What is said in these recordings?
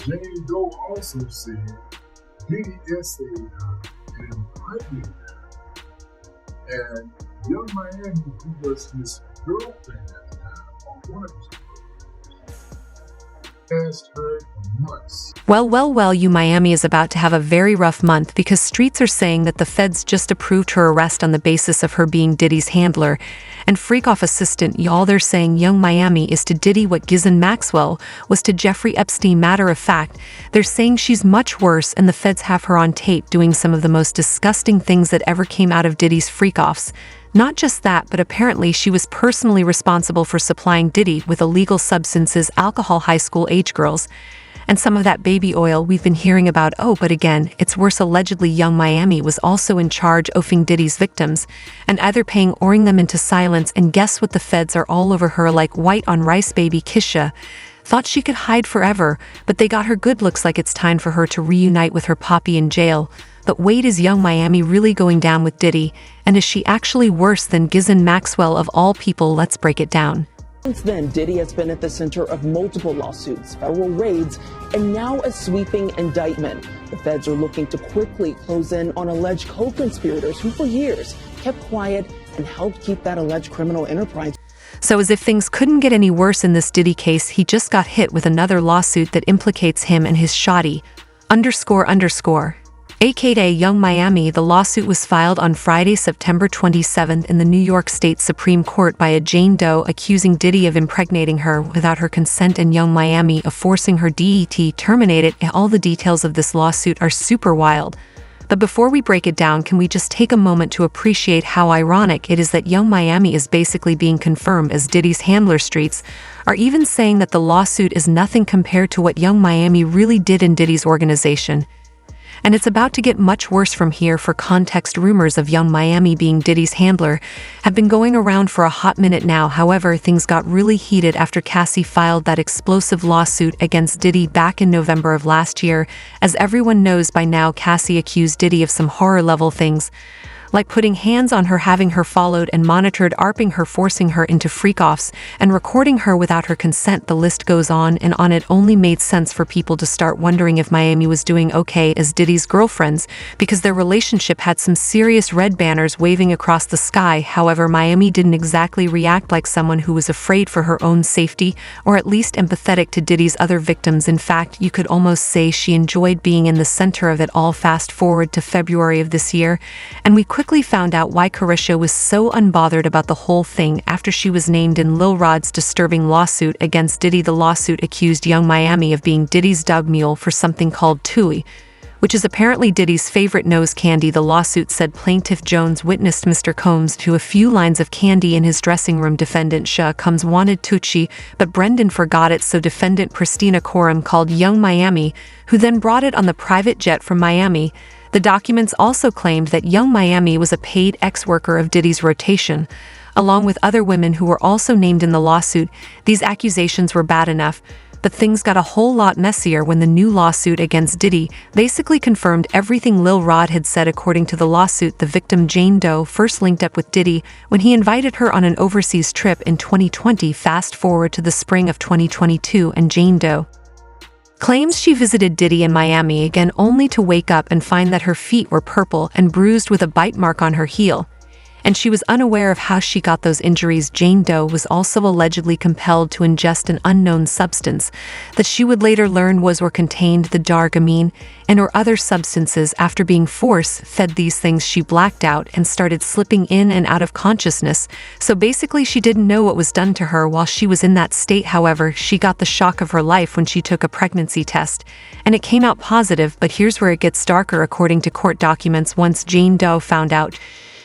Jane Doe also said Diddy essayed her and impregnated her. And Young Miami, who was his girlfriend at the time, or one of his girlfriends, asked her for months. Well, Miami is about to have a very rough month because streets are saying that the feds just approved her arrest on the basis of her being Diddy's handler and freak-off assistant. Y'all, they're saying Young Miami is to Diddy what Ghislaine Maxwell was to Jeffrey Epstein. Matter of fact, they're saying she's much worse, and the feds have her on tape doing some of the most disgusting things that ever came out of Diddy's freak-offs. Not just that, but apparently she was personally responsible for supplying Diddy with illegal substances, alcohol, high school age girls, and some of that baby oil we've been hearing about. Oh, but again, it's worse. Allegedly, Young Miami was also in charge of offing Diddy's victims and either paying or them into silence. And guess what? The feds are all over her like white on rice. Baby Kisha thought she could hide forever, but they got her good. Looks like it's time for her to reunite with her poppy in jail. But wait, is Young Miami really going down with Diddy? And is she actually worse than Ghislaine Maxwell of all people? Let's break it down. Since then, Diddy has been at the center of multiple lawsuits, federal raids, and now a sweeping indictment. The feds are looking to quickly close in on alleged co-conspirators who for years kept quiet and helped keep that alleged criminal enterprise. So as if things couldn't get any worse in this Diddy case, he just got hit with another lawsuit that implicates him and his shoddy __, aka Young Miami. The lawsuit was filed on Friday, September 27th in the New York State Supreme Court by a Jane Doe accusing Diddy of impregnating her without her consent and Young Miami of forcing her DET terminated. All the details of this lawsuit are super wild. But before we break it down, can we just take a moment to appreciate how ironic it is that Young Miami is basically being confirmed as Diddy's handler? Streets are even saying that the lawsuit is nothing compared to what Young Miami really did in Diddy's organization. And it's about to get much worse from here. For context, rumors of Young Miami being Diddy's handler have been going around for a hot minute now. However, things got really heated after Cassie filed that explosive lawsuit against Diddy back in November of last year. As everyone knows by now, Cassie accused Diddy of some horror-level things, like putting hands on her, having her followed and monitored, arping her, forcing her into freak-offs, and recording her without her consent. The list goes on and on. It only made sense for people to start wondering if Miami was doing okay as Diddy's girlfriends, because their relationship had some serious red banners waving across the sky. However, Miami didn't exactly react like someone who was afraid for her own safety, or at least empathetic to Diddy's other victims. In fact, you could almost say she enjoyed being in the center of it all. Fast forward to February of this year, and we quickly found out why Carisha was so unbothered about the whole thing after she was named in Lil Rod's disturbing lawsuit against Diddy. The lawsuit accused Young Miami of being Diddy's dog mule for something called Tui, which is apparently Diddy's favorite nose candy. The lawsuit said Plaintiff Jones witnessed Mr. Combs to a few lines of candy in his dressing room. Defendant Shah Combs wanted Tucci, but Brendan forgot it, so defendant Christina Coram called Young Miami, who then brought it on the private jet from Miami. The documents also claimed that Young Miami was a paid ex-worker of Diddy's rotation, along with other women who were also named in the lawsuit. These accusations were bad enough, but things got a whole lot messier when the new lawsuit against Diddy basically confirmed everything Lil Rod had said. According to the lawsuit, the victim Jane Doe first linked up with Diddy when he invited her on an overseas trip in 2020. Fast forward to the spring of 2022, and Jane Doe claims she visited Diddy in Miami again, only to wake up and find that her feet were purple and bruised with a bite mark on her heel, and she was unaware of how she got those injuries. Jane Doe was also allegedly compelled to ingest an unknown substance that she would later learn was or contained the dargamine and or other substances. After being force-fed these things, she blacked out and started slipping in and out of consciousness. So basically, she didn't know what was done to her while she was in that state. However, she got the shock of her life when she took a pregnancy test, and it came out positive. But here's where it gets darker. According to court documents, once Jane Doe found out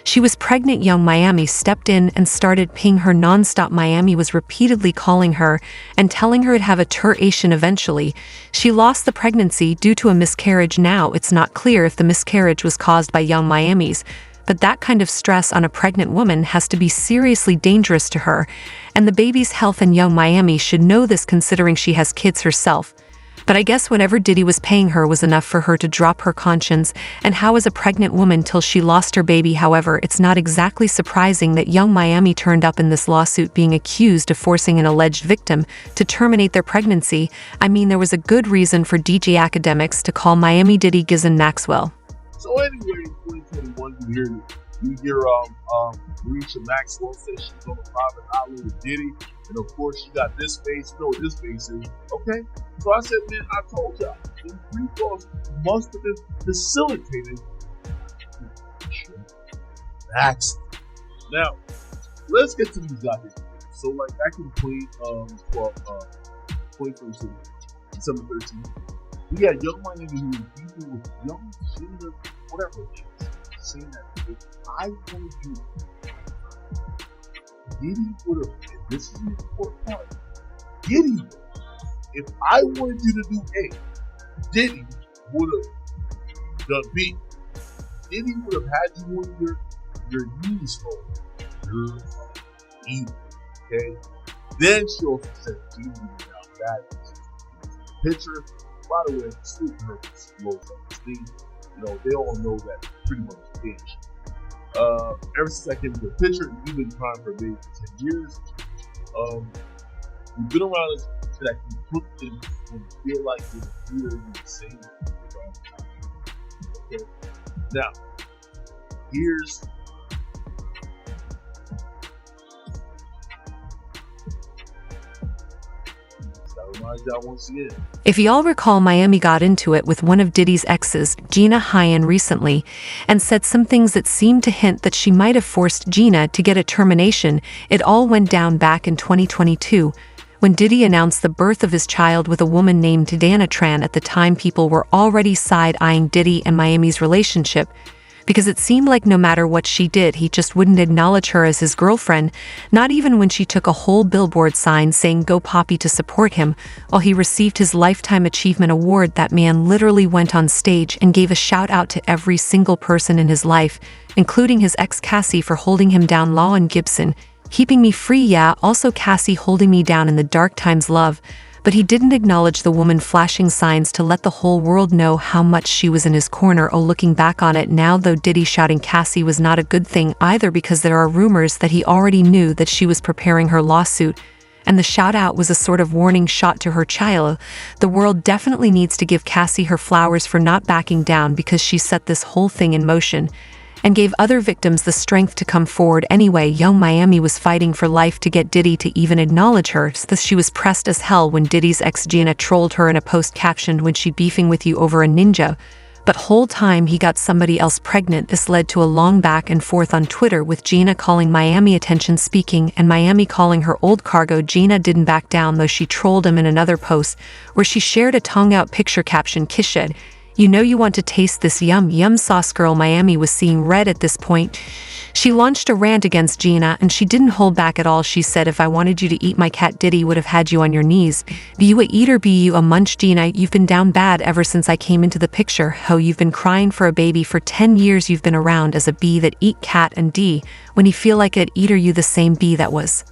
she was pregnant, Young Miami stepped in and started paying her nonstop. Miami was repeatedly calling her and telling her it'd have a termination eventually. She lost the pregnancy due to a miscarriage. Now, it's not clear if the miscarriage was caused by Young Miami's, but that kind of stress on a pregnant woman has to be seriously dangerous to her and the baby's health, and Young Miami should know this considering she has kids herself. But I guess whatever Diddy was paying her was enough for her to drop her conscience, and how as a pregnant woman till she lost her baby. However, it's not exactly surprising that yungmiami turned up in this lawsuit being accused of forcing an alleged victim to terminate their pregnancy. I mean, there was a good reason for DJ academics to call Miami Diddy Ghislaine Maxwell. So anyway, in 2021, you hear Ghislaine Maxwell say she's on a private island with Diddy, and of course she got this face. You know what this face is? Okay, so I said, man, I told y'all, these three calls must have been facilitated. Now, let's get to these guys. So, like back in 2013, December 13, we had yungmiami who was beefing with young Gina, whatever it is, saying that if I wanted you, Diddy would have, and this is the important part, Diddy, if I wanted you to do A, Diddy would have done B. Diddy would have had you on your knees for your evil, okay? Then she also said, Diddy now that picture. By the way, Snoop Herbert's low self-esteem. You know, they all know that pretty much finished. Ever since I came to the picture, you've been crying for a baby for 10 years. You've been around us so that you put in when you feel like you're the same. Okay. Now, here's once again. If y'all recall, Miami got into it with one of Diddy's exes, Gina Hyen, recently, and said some things that seemed to hint that she might have forced Gina to get a termination. It all went down back in 2022, when Diddy announced the birth of his child with a woman named Dana Tran. At the time, people were already side-eyeing Diddy and Miami's relationship, because it seemed like no matter what she did, he just wouldn't acknowledge her as his girlfriend, not even when she took a whole billboard sign saying "Go Poppy" to support him. While he received his Lifetime Achievement Award, that man literally went on stage and gave a shout out to every single person in his life, including his ex Cassie for holding him down, Law and Gibson, keeping me free, yeah, also Cassie holding me down in the dark times, love. But he didn't acknowledge the woman flashing signs to let the whole world know how much she was in his corner. Oh, looking back on it now, though, Diddy shouting Cassie was not a good thing either, because there are rumors that he already knew that she was preparing her lawsuit, and the shout-out was a sort of warning shot to her child. The world definitely needs to give Cassie her flowers for not backing down, because she set this whole thing in motion and gave other victims the strength to come forward. Anyway, yungmiami was fighting for life to get Diddy to even acknowledge her, so she was pressed as hell when Diddy's ex Gina trolled her in a post captioned, "When she beefing with you over a ninja." But whole time he got somebody else pregnant. This led to a long back and forth on Twitter, with Gina calling Miami attention speaking and Miami calling her old cargo. Gina didn't back down, though. She trolled him in another post where she shared a tongue-out picture caption, "Kishid, you know you want to taste this yum sauce." Girl Miami was seeing red at this point. She launched a rant against Gina, and she didn't hold back at all. She said, "If I wanted you to eat my cat, Diddy would have had you on your knees. Be you a eater, be you a munch, Gina? You've been down bad ever since I came into the picture. Ho, you've been crying for a baby for 10 years. You've been around as a bee that eat cat, and D, when you feel like it, eater, you the same bee that was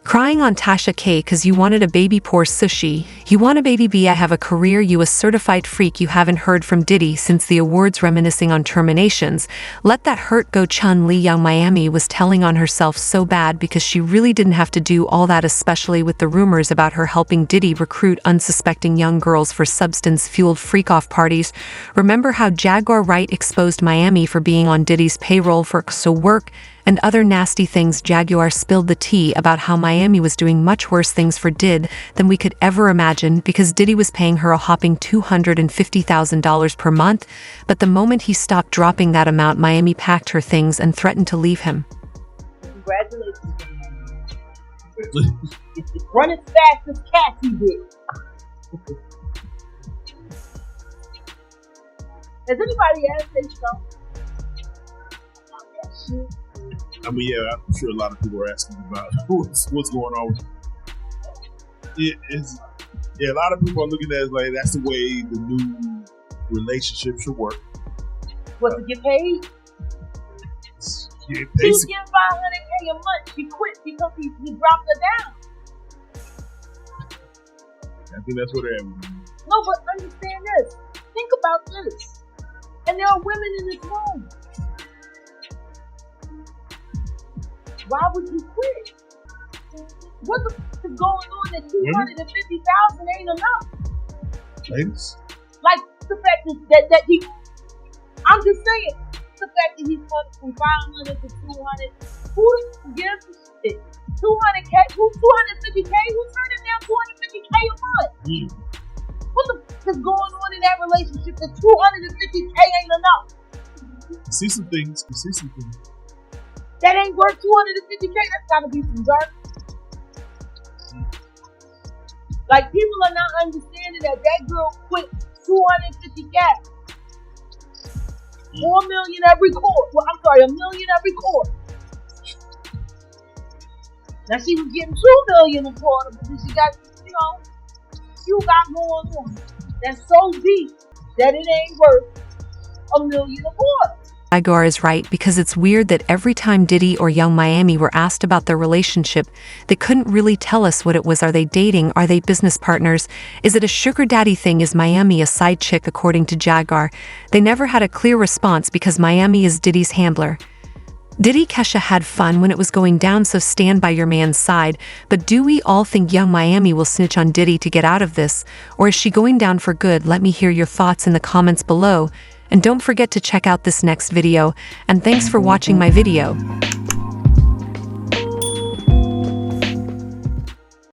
crying on Tasha K cause you wanted a baby. Poor sushi. You want a baby B. I have a career. You a certified freak. You haven't heard from Diddy since the awards, reminiscing on terminations. Let that hurt go." Chun-Li. Yungmiami was telling on herself so bad because she really didn't have to do all that, especially with the rumors about her helping Diddy recruit unsuspecting young girls for substance-fueled freak-off parties. Remember how Jaguar Wright exposed Miami for being on Diddy's payroll for work and other nasty things? Jaguar spilled the tea about how Miami was doing much worse things for Did than we could ever imagine, because Diddy was paying her a hopping $250,000 per month. But the moment he stopped dropping that amount, Miami packed her things and threatened to leave him. Congratulations. Run as fast as Cassie did. Has anybody else said so? I mean, yeah, I'm sure a lot of people are asking about what's going on. A lot of people are looking at it like that's the way the new relationship should work. Was to get paid? Yeah, She was getting $500K a month. She quit because he dropped her down. I think that's what they're at. No, but understand this. Think about this. And there are women in this room. Why would you quit? What the f is going on that 250,000 ain't enough? Ladies? Like the fact that he, I'm just saying, the fact that he's cut from 500 to 200. Who gives a shit? 200K? Who's 250K? Who's turning down 250K a month? What the f is going on in that relationship that 250K ain't enough? You see some things. That ain't worth 250K. That's gotta be some dirt. Like, people are not understanding that girl quit 250K. 4 million every quarter. Well, I'm sorry, $1 million every quarter. Now she was getting 2 million a quarter, but then she got, you got going on. That's so deep that it ain't worth $1 million a quarter. Jaguar is right, because it's weird that every time Diddy or Yungmiami were asked about their relationship, they couldn't really tell us what it was. Are they dating? Are they business partners? Is it a sugar daddy thing? Is Miami a side chick? According to Jaguar, they never had a clear response because Miami is Diddy's handler. Diddy Kesha had fun when it was going down, so stand by your man's side. But do we all think Yungmiami will snitch on Diddy to get out of this? Or is she going down for good? Let me hear your thoughts in the comments below. And don't forget to check out this next video. And thanks for watching my video.